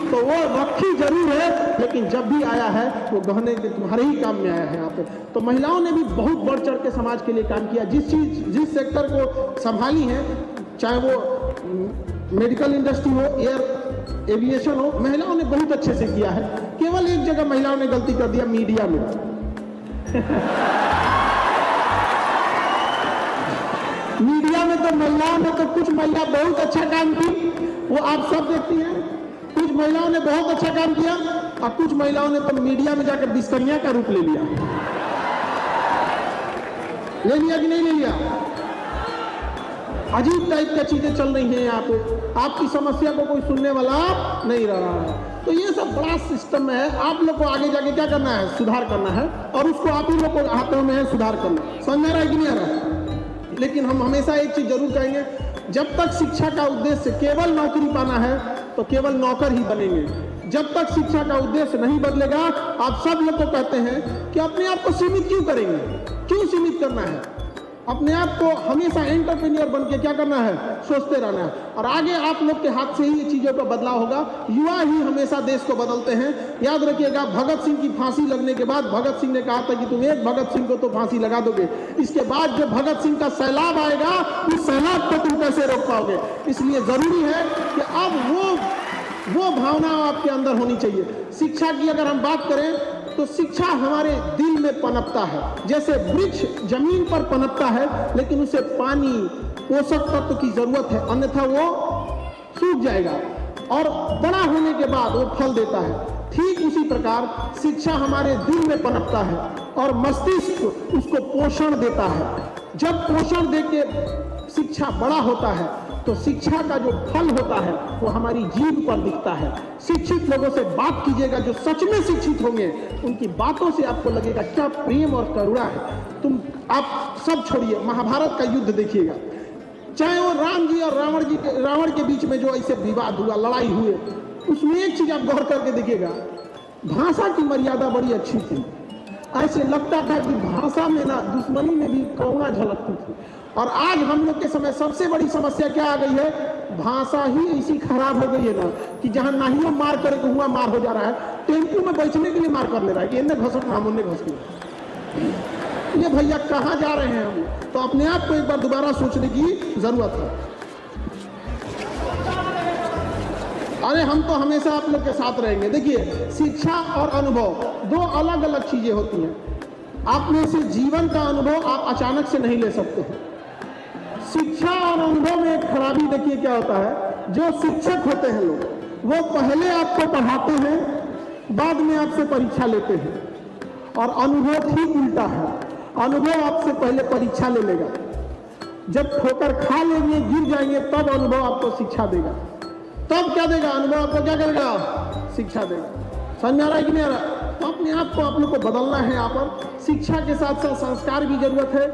तो वो रखी जरूर है, लेकिन जब भी आया है वो गहने के तुम्हारे ही काम में आया है यहाँ पे। तो महिलाओं ने भी बहुत बढ़ चढ़ के समाज के लिए काम किया। जिस सेक्टर को संभाली है, चाहे वो मेडिकल इंडस्ट्री हो, एयर एविएशन हो, महिलाओं ने बहुत अच्छे से किया है। केवल एक जगह महिलाओं ने गलती कर दिया, मीडिया में। मीडिया में तो महिलाओं ने तो कुछ महिला बहुत अच्छा काम की, वो आप सब देखती हैं। कुछ महिलाओं ने बहुत अच्छा काम किया और कुछ महिलाओं ने तो मीडिया में जाकर बिस्करियां का रूप ले लिया कि नहीं ले लिया? अजीब टाइप की चीजें चल रही हैं यहाँ पे। आपकी समस्या को कोई सुनने वाला नहीं रहा है। तो ये सब बड़ा सिस्टम है। आप लोग को आगे जाके क्या करना है? सुधार करना है, और उसको आप ही लोग को हाथों में है सुधार करना। समझ आ रहा है कि नहीं आ रहा है? लेकिन हम हमेशा एक चीज जरूर कहेंगे, जब तक शिक्षा का उद्देश्य केवल नौकरी पाना है तो केवल नौकर ही बनेंगे। जब तक शिक्षा का उद्देश्य नहीं बदलेगा, आप सब लोग को कहते हैं कि अपने आप को सीमित क्यों करेंगे? क्यों सीमित करना है? अपने आप को हमेशा एंटरप्रेन्योर बन के क्या करना है? सोचते रहना है। और आगे आप लोग के हाथ से ही ये चीजों का बदलाव होगा। युवा ही हमेशा देश को बदलते हैं। याद रखिएगा, भगत सिंह की फांसी लगने के बाद भगत सिंह ने कहा था कि तुम एक भगत सिंह को तो फांसी लगा दोगे, इसके बाद जब भगत सिंह का सैलाब आएगा, उस सैलाब को तुम कैसे रोक पाओगे? इसलिए जरूरी है कि अब वो भावना आपके अंदर होनी चाहिए। शिक्षा की अगर हम बात करें तो शिक्षा हमारे दिल में पनपता है। जैसे वृक्ष जमीन पर पनपता है, लेकिन उसे पानी, पोषक तत्व की जरूरत है, अन्यथा वो सूख जाएगा और बड़ा होने के बाद वो फल देता है। ठीक उसी प्रकार शिक्षा हमारे दिल में पनपता है और मस्तिष्क उसको पोषण देता है। जब पोषण देके शिक्षा बड़ा होता है तो शिक्षा का जो फल होता है वो हमारी जीभ पर दिखता है। शिक्षित लोगों से बात कीजिएगा, जो सच में शिक्षित होंगे, उनकी बातों से आपको लगेगा क्या प्रेम और करुणा है। आप सब छोड़िए, महाभारत का युद्ध देखिएगा, चाहे वो राम जी और रावण के बीच में जो ऐसे विवाद हुआ, लड़ाई हुई, उसमें एक चीज आप गौर करके देखिएगा, भाषा की मर्यादा बड़ी अच्छी थी। ऐसे लगता था कि भाषा में ना दुश्मनी में भी करुणा झलकती थी। और आज हम लोग के समय सबसे बड़ी समस्या क्या आ गई है? भाषा ही ऐसी खराब हो गई है ना कि जहां नाहियों मार करे तो हुआ मार हो जा रहा है। टेम्पू में बैठने के लिए मार कर ले रहा है कि इन्हें घसो, हम उन्हें घस लिया। ये भैया कहाँ जा रहे हैं हम? तो अपने आप को एक बार दोबारा सोचने की जरूरत है। अरे हम तो हमेशा आप लोग के साथ रहेंगे। देखिए, शिक्षा और अनुभव दो अलग अलग चीजें होती हैं। आप में से जीवन का अनुभव आप अचानक से नहीं ले सकते हैं। शिक्षा और अनुभव में एक खराबी देखिए क्या होता है, जो शिक्षक होते हैं लोग, वो पहले आपको पढ़ाते हैं, बाद में आपसे परीक्षा लेते हैं। और अनुभव ठीक उल्टा है, अनुभव आपसे पहले परीक्षा ले लेगा। जब ठोकर खा लेंगे, गिर जाएंगे, तब अनुभव आपको शिक्षा देगा। तब क्या देगा? अनुभव आपको क्या करेगा? शिक्षा देगा। समझ आ रहा है कि नहीं आ रहा? तो अपने आप को आप लोग को बदलना है। यहाँ पर शिक्षा के साथ साथ संस्कार की जरूरत है,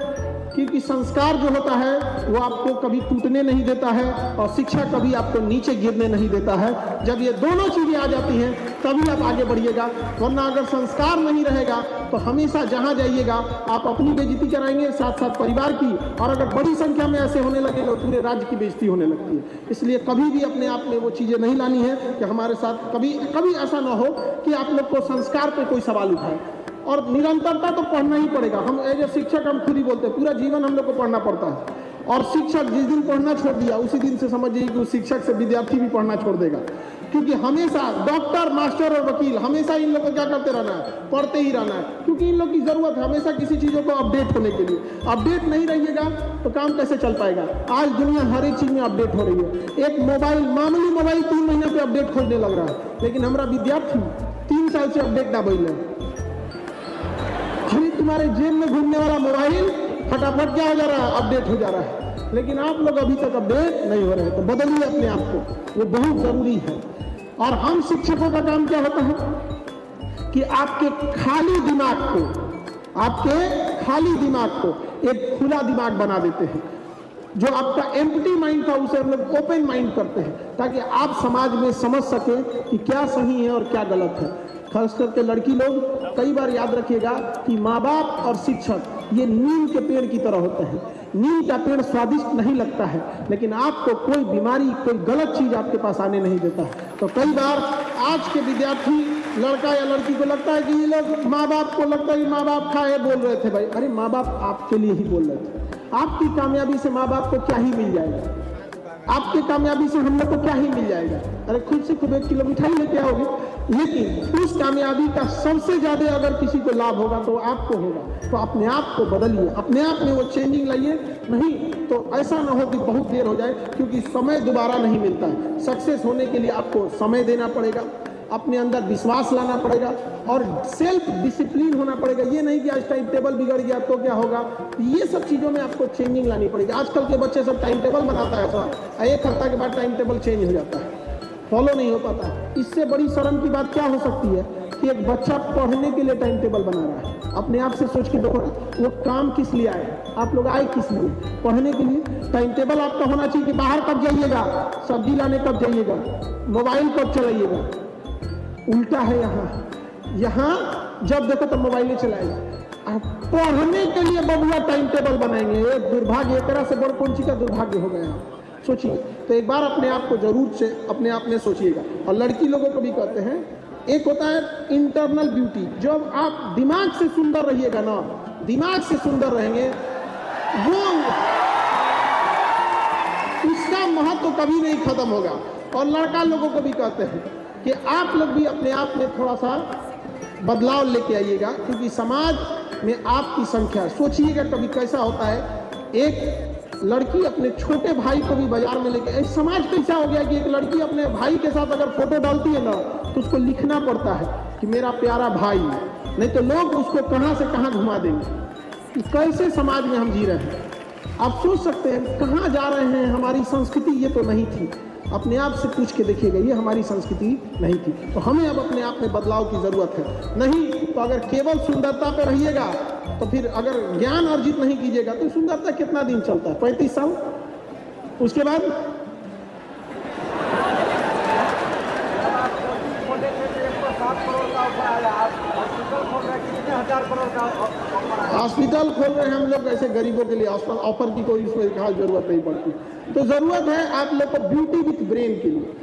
क्योंकि संस्कार जो होता है वो आपको कभी टूटने नहीं देता है और शिक्षा कभी आपको नीचे गिरने नहीं देता है। जब ये दोनों चीजें आ जाती हैं तभी आप आगे बढ़िएगा, वरना अगर संस्कार नहीं रहेगा तो हमेशा जहां जाइएगा आप अपनी बेइज्जती कराएंगे, साथ साथ परिवार की, और अगर बड़ी संख्या में ऐसे होने लगे तो पूरे राज्य की बेइज्जती होने लगती है। इसलिए कभी भी अपने आप में वो चीजें नहीं लानी है कि हमारे साथ कभी ऐसा ना हो कि आप लोग को संस्कार पे कोई सवाल उठाए। और निरंतरता तो पढ़ना ही पड़ेगा। हम एज ए शिक्षक हम खुद ही बोलते हैं, पूरा जीवन हम लोग को पढ़ना पड़ता है। और शिक्षक जिस दिन पढ़ना छोड़ दिया उसी दिन से समझिए कि उस शिक्षक से विद्यार्थी भी पढ़ना छोड़ देगा। क्योंकि हमेशा डॉक्टर, मास्टर और वकील हमेशा इन लोगों को क्या करते रहना है? पढ़ते ही रहना है, क्योंकि इन लोग की जरूरत है हमेशा किसी चीजों को अपडेट होने के लिए। अपडेट नहीं रहिएगा तो काम कैसे चल पाएगा? आज दुनिया हर एक चीज में अपडेट हो रही है। एक मोबाइल, मामूली मोबाइल 3 महीने पे अपडेट खोजने लग रहा है, लेकिन हमारा विद्यार्थी 3 साल से अपडेट ना बोल रहे। तुम्हारे जेब में घूमने वाला मोबाइल फटाफट क्या हो जा रहा है? अपडेट हो जा रहा है। लेकिन आप लोग अभी तक अपडेट नहीं हो रहे हैं। तो बदलिए अपने आप को, वो बहुत जरूरी है। और हम शिक्षकों का काम क्या होता है कि आपके खाली दिमाग को एक खुला दिमाग बना देते हैं। जो आपका एम्प्टी माइंड था उसे हम लोग ओपन माइंड करते हैं, ताकि आप समाज में समझ सकें कि क्या सही है और क्या गलत है। खास करके लड़की लोग, कई बार याद रखिएगा कि माँ बाप और शिक्षक ये नीम के पेड़ की तरह होते हैं। नीम का पेड़ स्वादिष्ट नहीं लगता है, लेकिन आपको कोई बीमारी, कोई गलत चीज आपके पास आने नहीं देता है। तो कई बार आज के विद्यार्थी लड़का या लड़की को लगता है कि ये लोग माँ बाप को लगता है कि माँ बाप खाए बोल रहे थे। भाई अरे माँ बाप आपके लिए ही बोल रहे थे। आपकी कामयाबी से माँ बाप को क्या ही मिल जाएगा, आपकी कामयाबी से हम लोग को क्या ही मिल जाएगा। अरे खुद से खूब 1 किलो मिठाई लेके आओगे, लेकिन उस कामयाबी का सबसे ज्यादा अगर किसी को लाभ होगा तो आपको होगा। तो अपने आप को बदलिए, अपने आप में वो चेंजिंग लाइए, नहीं तो ऐसा ना हो कि बहुत देर हो जाए, क्योंकि समय दोबारा नहीं मिलता है। सक्सेस होने के लिए आपको समय देना पड़ेगा, अपने अंदर विश्वास लाना पड़ेगा और सेल्फ डिसिप्लिन होना पड़ेगा। ये नहीं कि आज टाइम टेबल बिगड़ गया तो क्या होगा, ये सब चीज़ों में आपको चेंजिंग लानी पड़ेगी। आजकल के बच्चे सब टाइम टेबल बनाता है सर, 1 हफ्ता के बाद टाइम टेबल चेंज हो जाता है, फॉलो नहीं हो पाता। इससे बड़ी शर्म की बात क्या हो सकती है कि एक बच्चा पढ़ने के लिए टाइम टेबल बना रहा है। अपने आप से सोच के देखो, वो काम किस लिए आए, आप लोग आए किस लिए, पढ़ने के लिए। टाइम टेबल आपका होना चाहिए कि बाहर कब जाइएगा, सब्जी लाने कब जाइएगा, मोबाइल कब चलाइएगा। उल्टा है यहाँ जब देखो तब मोबाइल चलाएगा। आप पढ़ने के लिए बबुआ टाइम टेबल बनाएंगे, एक दुर्भाग्य, एक तरह से बड़ कौन सी का दुर्भाग्य हो गया। सोचिए, तो एक बार अपने आप को जरूर से अपने आप में सोचिएगा। और लड़की लोगों को भी कहते हैं, एक होता है इंटरनल ब्यूटी, जब आप दिमाग से सुंदर रहिएगा ना, दिमाग से सुंदर रहेंगे, वो उसका महत्व तो कभी नहीं खत्म होगा। और लड़का लोगों को भी कहते हैं कि आप लोग भी अपने आप में थोड़ा सा बदलाव लेके आइएगा, क्योंकि समाज में आपकी संख्या, सोचिएगा कभी कैसा होता है, एक लड़की अपने छोटे भाई को भी बाजार में लेके, समाज कैसा हो गया कि एक लड़की अपने भाई के साथ अगर फोटो डालती है ना तो उसको लिखना पड़ता है कि मेरा प्यारा भाई, नहीं तो लोग उसको कहां से कहां घुमा देंगे। कैसे समाज में हम जी रहे हैं, आप सोच सकते हैं कहां जा रहे हैं। हमारी संस्कृति ये तो नहीं थी, अपने आप से पूछ के देखिएगा, ये हमारी संस्कृति नहीं थी। तो हमें अब अपने आप में बदलाव की जरूरत है। नहीं तो अगर केवल सुंदरता पे रहिएगा तो फिर अगर ज्ञान अर्जित नहीं कीजिएगा तो सुंदरता कितना दिन चलता है, 35 साल, उसके बाद हॉस्पिटल खोल रहे हैं हम लोग, ऐसे गरीबों के लिए ऑफर की कोई इसमें खास जरूरत नहीं पड़ती। तो जरूरत है आप लोग को ब्यूटी विथ ब्रेन के लिए,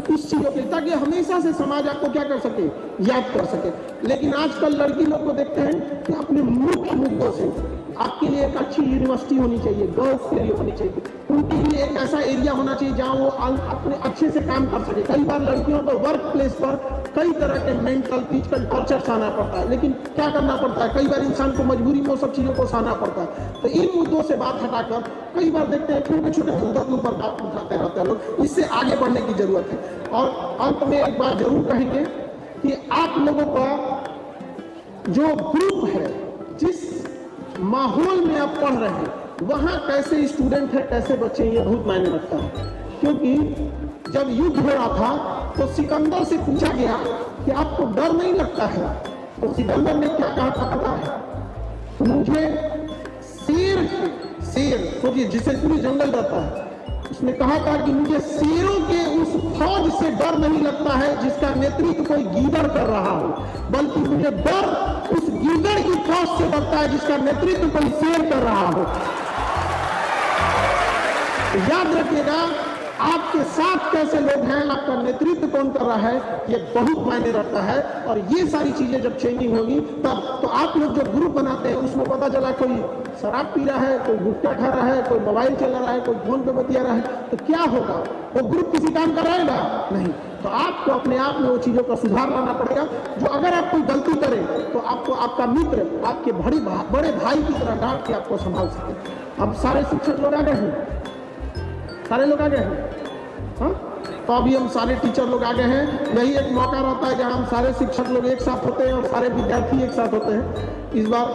इस चीजों के, ताकि हमेशा से समाज आपको क्या कर सके, याद कर सके। लेकिन आजकल लड़की लोग को देखते हैं कि अपने मुख्य मुद्दों से, आपके लिए एक अच्छी यूनिवर्सिटी होनी चाहिए, गर्ल्स के लिए होनी चाहिए, उनके लिए एक ऐसा एरिया होना चाहिए जहाँ वो अपने अच्छे से काम कर सके। कई बार लड़कियों को वर्क प्लेस पर कई तरह के मेंटल फिजिकल टॉर्चर सहना पड़ता है, लेकिन क्या करना पड़ता है, कई बार इंसान को मजबूरी में सब चीज़ों को सहना पड़ता है। तो इन मुद्दों से बात हटाकर कई बार देखते हैं छोटे छोटे मुद्दों के ऊपर बात उठाते रहते हैं लोग, इससे आगे बढ़ने की जरूरत है। और अंत में एक बात जरूर कहेंगे कि आप लोगों का जो ग्रुप है, जिस माहौल में आप पढ़ रहे हैं, वहाँ कैसे स्टूडेंट है, कैसे बच्चे, ये बहुत मायने रखता है। क्योंकि जब युद्ध हो रहा था तो सिकंदर से पूछा गया कि आपको डर नहीं लगता है, तो सिकंदर ने क्या कहा था पता है, मुझे शेर सोचिए जिसे पूरी जंगल रहता है, उसने कहा था कि मुझे शेरों के उस फौज से डर नहीं लगता है जिसका नेतृत्व कोई गीदड़ कर रहा हो, बल्कि मुझे डर उस गीदड़ की फौज से लगता है जिसका नेतृत्व कोई शेर कर रहा हो। याद रखिएगा, आपके साथ कैसे लोग हैं, आपका नेतृत्व कौन कर रहा है, ये बहुत मायने रखता है। और ये सारी चीजें जब चेंजिंग होगी तब तो आप लोग जो ग्रुप बनाते हैं उसमें पता चला कोई शराब पी रहा है, कोई गुटखा खा रहा है, कोई मोबाइल चला रहा है, कोई फोन पे बतिया रहा है, तो क्या होगा, वो ग्रुप किसी काम कराएगा नहीं। तो आपको अपने आप में वो चीजों का सुधार लाना पड़ेगा। जो अगर आप कोई गलती करें तो आपको आपका मित्र आपके बड़े भाई की तरह डांट के आपको संभाल सके। अब सारे शिक्षक लोग आ गए हैं, सारे लोग आ गए हैं, हाँ, तो अभी हम सारे टीचर लोग आ गए हैं। यही एक मौका रहता है जहाँ हम सारे शिक्षक लोग एक साथ होते हैं और सारे विद्यार्थी एक साथ होते हैं। इस बार